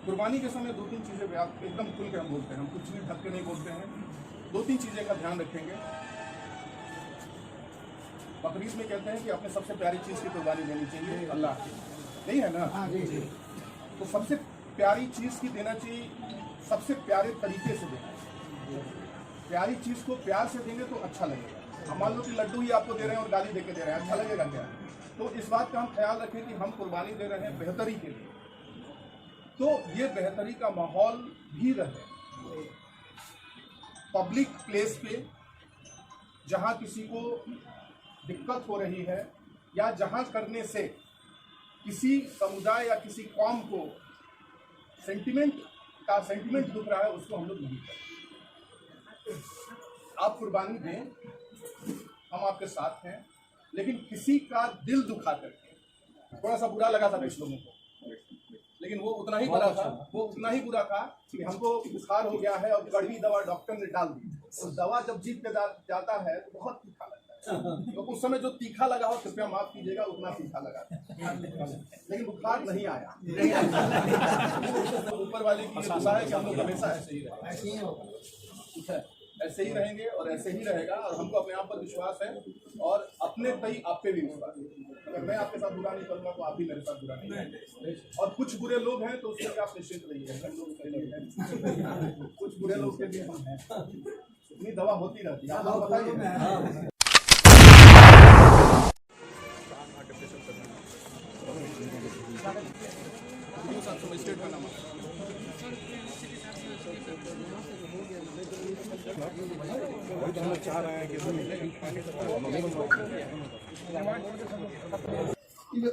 कुर्बानी के समय 2-3 चीज़ें आप एकदम खुल के हम बोलते हैं, हम कुछ भी ढक के नहीं बोलते हैं। 2-3 चीज़ें का ध्यान रखेंगे। बकरीद में कहते हैं कि अपने सबसे प्यारी चीज़ की कुर्बानी देनी चाहिए अल्लाह की, नहीं है ना? हाँ जी। तो सबसे प्यारी चीज़ की देना चाहिए, सबसे प्यारे तरीके से देना चाहिए। प्यारी चीज़ को प्यार से देंगे तो अच्छा लगेगा। हम मान लो कि लड्डू ही आपको दे रहे हैं और गाली दे के दे रहे हैं, अच्छा लगेगा क्या? तो इस बात का हम ख्याल रखें कि हम कुर्बानी दे रहे हैं बेहतरी के लिए, तो ये बेहतरी का माहौल भी रहे। पब्लिक प्लेस पे जहाँ किसी को दिक्कत हो रही है या जहाँ करने से किसी समुदाय या किसी कौम को सेंटिमेंट दुख रहा है, उसको हम लोग नहीं करें। आप कुर्बानी दें, हम आपके साथ हैं, लेकिन किसी का दिल दुखा करके, थोड़ा सा बुरा लगा था 20 लोगों को, लेकिन वो उतना ही बुरा था, कि हमको बुखार हो गया है और कड़वी दवा डॉक्टर ने डाल दी। और दवा जब जीभ पे जाता है तो बहुत तीखा लगता है। तो उस समय जो तीखा लगा हो, कृपया माफ कीजिएगा, उतना तीखा लगा, लेकिन बुखार नहीं आया। ऊपर वाले की दुआ है कि हम लोग हमेशा ऐसे ही रहेंगे और ऐसे ही रहेगा। और हमको अपने आप पर विश्वास है और अपने तई आप पे भी विश्वास है। अगर मैं आपके साथ बुरा नहीं करूँगा तो आप भी मेरे साथ बुरा नहीं करेंगे। और कुछ बुरे लोग हैं तो उससे आप निश्चित रहिए, कुछ बुरे लोग के लिए हम हैं, इतनी दवा होती रहती है। आप बताइए। चाह रहे हैं कि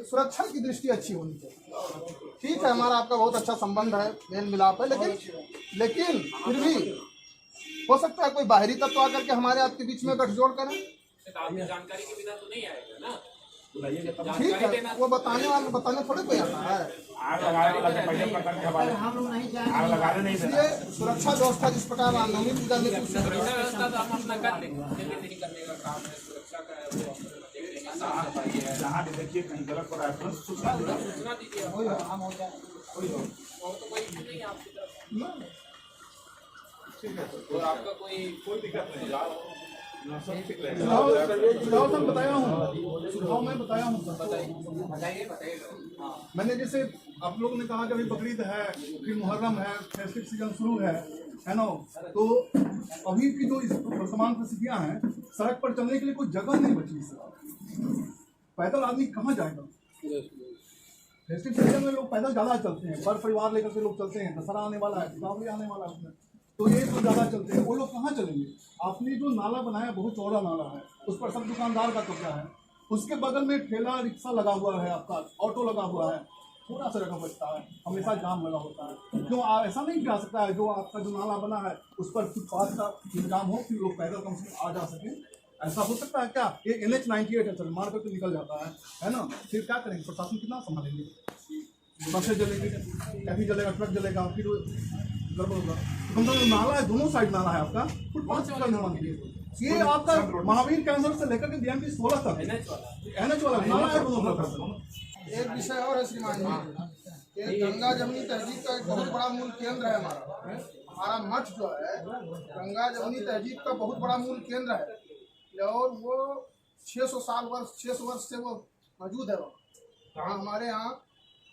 सुरक्षा की दृष्टि अच्छी होनी चाहिए। ठीक है, हमारा आपका बहुत अच्छा संबंध है, मेल मिलाप है, लेकिन फिर भी हो सकता है कोई बाहरी तत्व आकर के हमारे आपके बीच में गठजोड़ करें। आपकी जानकारी के बिना तो नहीं आएगा ना। ठीक है, वो बताने थोड़े कोई आता है। इसलिए सुरक्षा व्यवस्था जिस प्रकार रामनवमी पूजा में व्यवस्था तो हम अपना कर लेंगे, नहीं करने का काम है सुरक्षा का है, वो अपना देखिए कहीं गलत हो रहा है सूचना दीजिए। और तो कोई नहीं है आपकी तरफ, ठीक है, और आपका कोई दिक्कत नहीं है। सुझाव मैं बताया हूँ। बताइए। मैंने जैसे आप लोगों ने कहा कि अभी बकरीद है, फिर मुहर्रम है, फेस्टिव सीजन शुरू है ना? तो अभी की जो वर्तमान परिस्थितियाँ हैं, सड़क पर चलने के लिए कोई जगह नहीं बची। पैदल आदमी कहाँ जाएगा? फेस्टिव सीजन में लोग पैदल ज़्यादा चलते हैं, पर परिवार लेकर के लोग चलते हैं। दशहरा आने वाला है, दीपावली आने वाला है उसमें, तो ये तो ज़्यादा चलते हैं। वो लोग कहाँ चलेंगे? आपने जो नाला बनाया बहुत चौड़ा नाला है, उस पर सब दुकानदार का कब्जा है। उसके बगल में ठेला रिक्शा लगा हुआ है, आपका ऑटो लगा हुआ है, थोड़ा सा जगह बचता है, हमेशा जाम लगा होता है। क्यों ऐसा नहीं किया सकता है? जो आपका जो नाला बना है उस पर फुटपाथ का इंतजाम हो कि लोग पैदल कम से कम आ जा सकें। ऐसा हो सकता है क्या? ये NH 98 है, चल मार कर तो निकल जाता है ना? फिर क्या करेंगे? प्रशासन कितना संभालेंगे? बसें जलेगी, टैक्सी जलेगा, ट्रक जलेगा, फिर गड़बड़ होगा। कम से कम नाला है, दोनों साइड नाला है आपका, फुटपाथ का निर्माण कीजिए। ये आपका महावीर कैंसर से लेकर के DMP 16 तक NH वाला नाला है दोनों तरफ। एक विषय और है श्रीमान जी, गंगा जमुनी तहजीब का एक बहुत बड़ा मूल केंद्र है हमारा मठ जो है, गंगा जमुनी तहजीब का बहुत बड़ा मूल केंद्र है और वो 600 वर्ष से वो मौजूद है। वहाँ हमारे यहाँ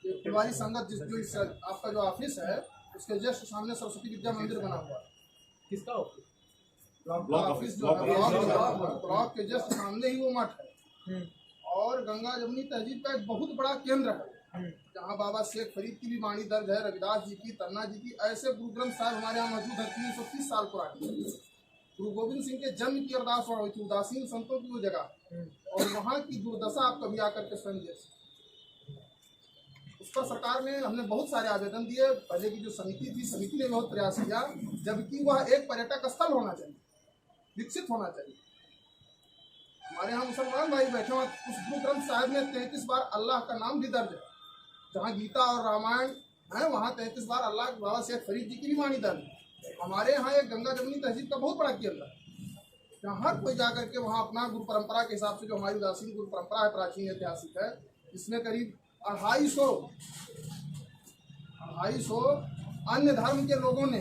फुलवारी संगत जो आपका जो ऑफिस है, उसके जस्ट सामने सरस्वती विद्या मंदिर बना हुआ है। किसका ऑफिस जो है ब्लॉक के जस्ट सामने ही वो मठ है। और गंगा जमुनी तहजीब का एक बहुत बड़ा केंद्र है, जहाँ बाबा शेख फरीद की भी वाणी दर्ज है, रविदास जी की, तन्ना जी की, ऐसे गुरु ग्रंथ साहब हमारे यहाँ मौजूद है। 330 साल पुरानी गुरु गोविंद सिंह के जन्म की अरदास वहाँ हुई थी, उदासीन संतों की वो जगह। और वहाँ की दुर्दशा आप कभी आकर के समझिए। उस पर सरकार ने हमने बहुत सारे आवेदन दिए। पहले की जो समिति थी, समिति ने बहुत प्रयास किया, जबकि वह एक पर्यटक स्थल होना चाहिए, विकसित होना चाहिए। हमारे यहाँ मुसलमान भाई बैठे हुए, उस गुरु ग्रंथ साहिब में 33 बार अल्लाह का नाम भी दर्ज है। जहाँ गीता और रामायण है, वहाँ 33 बार अल्लाह बाबा शेख फरीद जी की भी वाणी दर्ज है। हमारे यहाँ एक गंगा जमुनी तहजीब का बहुत बड़ा केंद्र है, जहाँ हर कोई जाकर के वहाँ अपना गुरु परंपरा के हिसाब से, जो हमारी उदासीन गुरु परंपरा है, प्राचीन ऐतिहासिक है, इसमें करीब 250 250 अन्य धर्म के लोगों ने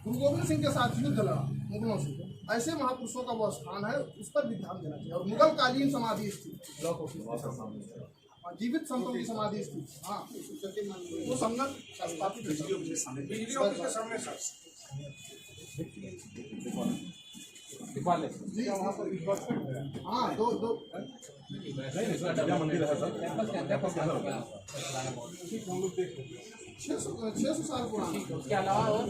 गुरु गोविंद सिंह के साथ युद्ध लड़ा मुगलों से। ऐसे महापुरुषों का वो स्थान है, उस पर भी ध्यान देना चाहिए। और मुगल कालीन समाधि स्थित जीवित संतों की समाधि स्थित, हाँ वो संगत स्थापित बिजली ऑफिस के सामने सर जी वहाँ पर हाँ दो मंदिर है सर 600 साल पुराना। उसके अलावा और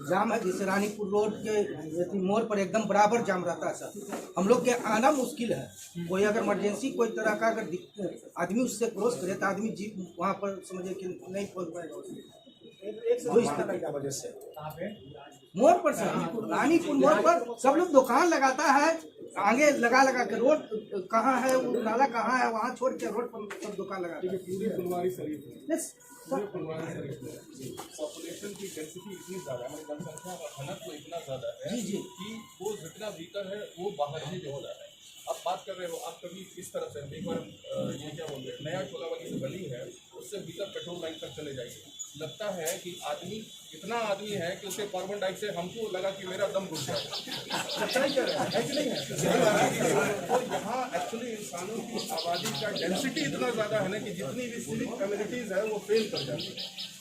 जाम है, जिससे रानीपुर रोड के मोड़ पर एकदम बराबर जाम रहता है सर। हम लोग के आना मुश्किल है। कोई अगर इमरजेंसी कोई तरह का अगर आदमी उससे क्रॉस करे तो आदमी जीप वहाँ पर समझे कि नहीं पहुँच पाएगा। वो इस वजह से मोड़ पर सर, रानीपुर मोड़ पर सब लोग दुकान लगाता है, आगे लगा के रोड कहाँ है, वो नाला कहाँ है, वहाँ छोड़ के रोड पर सब दुकान लगा पूरी फुलवारी शरीफ पॉपुलेशन की डेंसिटी इतनी ज़्यादा है, जनसंख्या का घनत्व इतना ज़्यादा है जी कि वो जितना भीतर है वो बाहर ही हो रहा है। आप बात कर रहे हो, आप कभी इस तरफ से एक बार ये क्या बोलते हैं नया चोलावाली जो गली है उससे भीतर पेट्रोल लाइन तक चले जाइए, लगता है कि आदमी इतना आदमी है कि उसे कार्बन डाइऑक्साइड हमको लगा कि मेरा दम घुट जाएगा। सच्चाई क्या है कि नहीं है? और यहाँ एक्चुअली इंसानों की आबादी का डेंसिटी इतना ज़्यादा है ना कि जितनी भी सिविक कम्युनिटीज़ है वो फेल कर जाती है।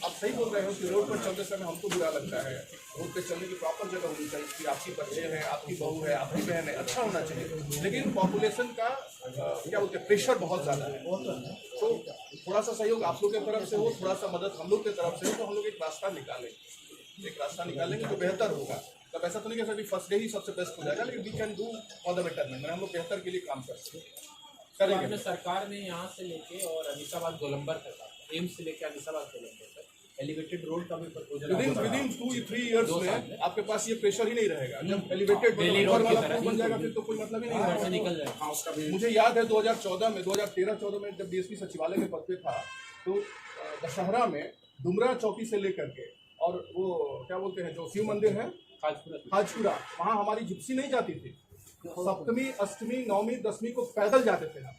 आप सही बोल रहे हो कि रोड पर चलते समय हमको बुरा लगता है, रोड पे चलने की प्रॉपर जगह होनी चाहिए कि आपकी बच्चे हैं, आपकी बहू है, आपकी बहन है, अच्छा होना चाहिए। लेकिन पॉपुलेशन का क्या बोलते हैं प्रेशर बहुत ज़्यादा है, तो थोड़ा सा सहयोग आप लोग की तरफ से हो, थोड़ा सा मदद हम लोग की तरफ से हो, तो हम लोग एक रास्ता निकालेंगे जो बेहतर होगा। तब ऐसा तो नहीं कह सकते फर्स्ट डे ही सबसे बेस्ट हो जाएगा, लेकिन we can do for the betterment, हम लोग बेहतर के लिए काम कर सकते हैं। सरकार ने यहाँ से लेके और अनिसाबाद गोलंबर तक, एम्स से लेके अनिसाबाद गोलंबर तक एलिवेटेड रोड का भी प्रपोजल विदिन 2-3 इयर्स में आपके पास ये प्रेशर ही नहीं रहेगा। जब एलिवेटेड बन जाएगा फिर तो कोई मतलब ही नहीं है, निकल जाएगा। मुझे याद है 2013-14 में जब डीएसपी सचिवालय के पद पे था तो दशहरा में डुमरा चौकी से लेकर के और वो क्या बोलते हैं जो शिव मंदिर है हाजपुरा, वहाँ हमारी जिप्सी नहीं जाती थी। सप्तमी, अष्टमी, नवमी, दसवीं को पैदल जाते थे हम।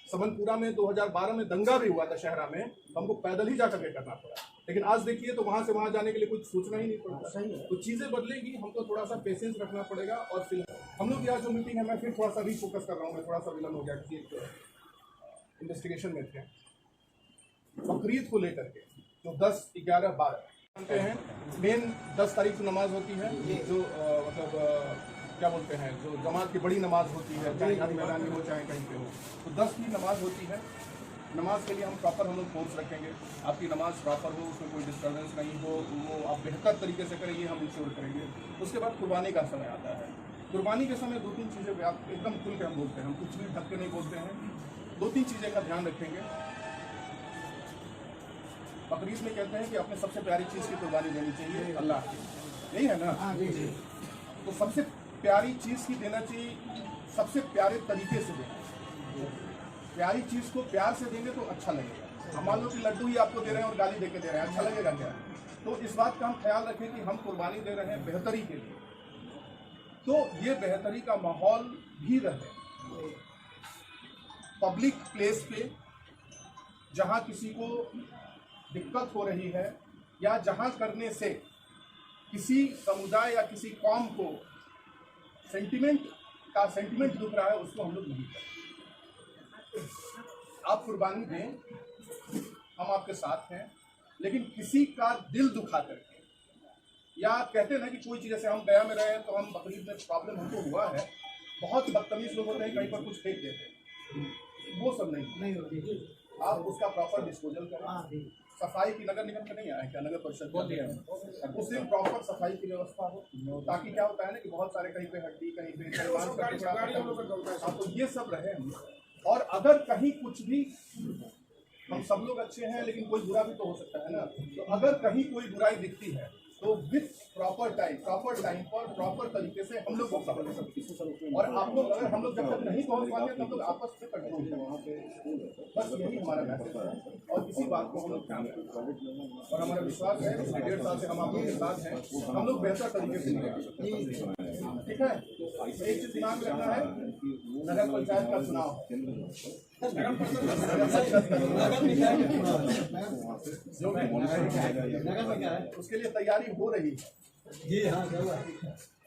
समनपुरा में 2012 में दंगा भी हुआ दशहरा में, हमको पैदल ही जाकर के करना पड़ा। लेकिन आज देखिए तो वहाँ से वहाँ जाने के लिए कुछ सोचना ही नहीं पड़ता। कुछ चीज़ें बदलेगी, हमको थोड़ा सा पेशेंस रखना पड़ेगा। और फिर हम लोग यहाँ जो मीटिंग है, मैं फिर थोड़ा सा रीफोकस कर रहा हूँ, मैं थोड़ा सा विलम्ब हो गया कि एक इन्वेस्टिगेशन में थे बकरीद को लेकर के जो 10, 11, 12 जानते हैं। मेन 10 तारीख को नमाज होती है, जो मतलब क्या बोलते हैं जो जमात की बड़ी नमाज होती है, चाहे घर मैदान में हो चाहे कहीं पे हो, तो 10 की नमाज होती है। नमाज के लिए हम लोग फोर्स रखेंगे, आपकी नमाज प्रॉपर हो, उसमें कोई डिस्टर्बेंस नहीं हो, वो आप बेहतर तरीके से करें, ये हम इंश्योर करेंगे। उसके बाद कुर्बानी का समय आता है। कुर्बानी के समय 2-3 चीज़ें आप एकदम खुल के हम बोलते हैं, हम कुछ भी ढक के नहीं बोलते हैं। 2-3 चीज़ें का ध्यान रखेंगे। बकरीद में कहते हैं कि अपने सबसे प्यारी चीज़ की कुर्बानी देनी चाहिए अल्लाह की, यही है ना? तो सबसे प्यारी चीज़ की देना चाहिए, सबसे प्यारे तरीके से देना चाहिए। प्यारी चीज़ को प्यार से देंगे तो अच्छा लगेगा। हम मान लो कि लड्डू ही आपको दे रहे हैं और गाली देके दे रहे हैं, अच्छा लगेगा क्या? तो इस बात का हम ख्याल रखें कि हम कुर्बानी दे रहे हैं बेहतरी के लिए, तो ये बेहतरी का माहौल भी रहे। पब्लिक प्लेस पे जहाँ किसी को दिक्कत हो रही है या जहाँ करने से किसी समुदाय या किसी कौम को सेंटिमेंट दुख रहा है, उसको हम लोग नहीं करते। आप कुर्बानी दें, हम आपके साथ हैं, लेकिन किसी का दिल दुखा करके या कहते हैं ना कि कोई चीज़, जैसे हम गया में रहे तो हम बकरीद में प्रॉब्लम हमको हुआ है, बहुत बदतमीज लोग होते हैं, कहीं पर कुछ फेंक देते हैं, वो सब नहीं होती। आप उसका प्रॉपर डिस्पोजल करें। सफाई की नगर निगम में नहीं आया क्या, नगर परिषद उस दिन प्रॉपर सफाई की व्यवस्था हो, ताकि क्या होता है ना कि बहुत सारे कहीं पे हड्डी, कहीं पे तो ये सब रहे हम। और अगर कहीं कुछ भी, हम सब लोग अच्छे हैं लेकिन कोई बुरा भी तो हो सकता है ना, तो अगर कहीं कोई बुराई दिखती है तो विथ प्रॉपर टाइम पर प्रॉपर तरीके से हम लोग पकड़ सकते। और आप लोग अगर हम लोग जब तक नहीं पहुंच पाते तब लोग आपस में कंट्रोल करें, बस यही हमारा मैसेज है। और इसी बात को हम लोग ध्यान रखें और हमारा विश्वास है कि 1.5 साल से हम आप लोग के साथ हैं, हम लोग बेहतर तरीके से निकाल। ठीक है, एक चीज दिमाग रखना है, नगर पंचायत का चुनाव जो भी उसके लिए तैयारी हो रही है जी हाँ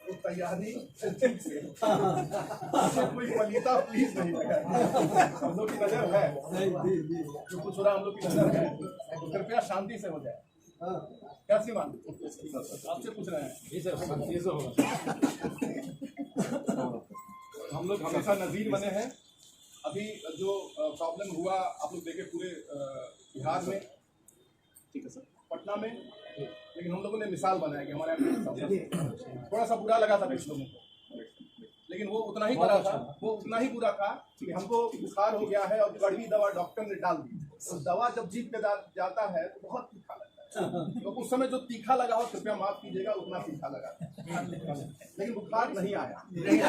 वो तैयारी ठीक से कोई पलीता प्लीज नहीं लगाए। हम लोग की नजर है जो कुछ हो रहा हम लोग की नजर है, तो कृपया शांति से हो जाए। क्या श्रीमान आपसे पूछ रहे हैं? हम लोग हमेशा नजीर बने हैं। अभी जो प्रॉब्लम हुआ आप लोग देखे पूरे बिहार में, ठीक है सर, पटना में, लेकिन हम लोगों ने मिसाल बनाया कि हमारे यहाँ थोड़ा सा बुरा लगा था कुछ लोगों को, लेकिन वो उतना ही बुरा था, वो उतना ही बुरा था कि हमको बुखार हो गया है और कड़वी दवा डॉक्टर ने डाल दी। तो दवा जब जीभ पे जाता है तो बहुत तीखा लगता है। तो उस समय जो तीखा लगा हो कृपया माफ कीजिएगा, उतना तीखा लगा, लेकिन बुखार नहीं आया। क्या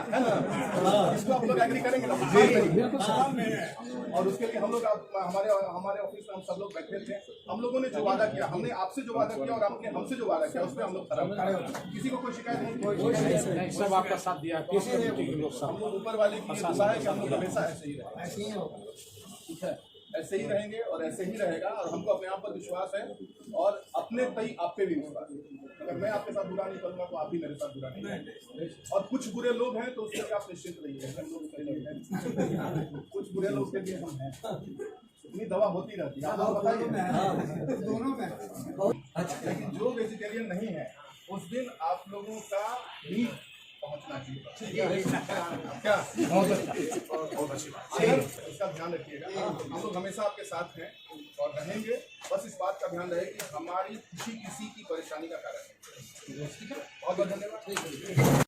है ना, इसको आप लोग एग्री करेंगे ना? बुखार नहीं है। और उसके लिए हम लोग हमारे ऑफिस में हम सब लोग बैठे थे। हम लोगों ने जो वादा किया, हमने आपसे जो वादा किया और आपने हमसे जो वादा किया, उस पर हम लोग खड़े हैं। किसी को कोई शिकायत नहीं, सब आपका साथ दिया। हम लोग ऊपर वाले की दुआ है कि हम लोग हमेशा ऐसे ही रहें, ठीक है, ऐसे ही रहेंगे और ऐसे ही रहेगा। और हमको अपने आप पर विश्वास है और अपने तई आप पे भी विश्वास है। अगर मैं आपके साथ बुरा नहीं करूंगा तो आप भी मेरे साथ बुरा नहीं करेंगे। और कुछ बुरे लोग हैं तो उसके लिए आप निश्चित रहिए, कुछ बुरे लोग के लिए हम हैं, इतनी दवा होती रहती है। आप बताइए दोनों में। लेकिन जो वेजिटेरियन नहीं है उस दिन आप लोगों का मीट पहुंचना चाहिए। क्या बहुत अच्छी बात, इसका ध्यान रखिएगा। हम लोग हमेशा आपके साथ हैं और रहेंगे। बस इस बात का ध्यान रहे कि हमारी खुशी किसी की परेशानी का कारण है। ठीक है, बहुत बहुत धन्यवाद।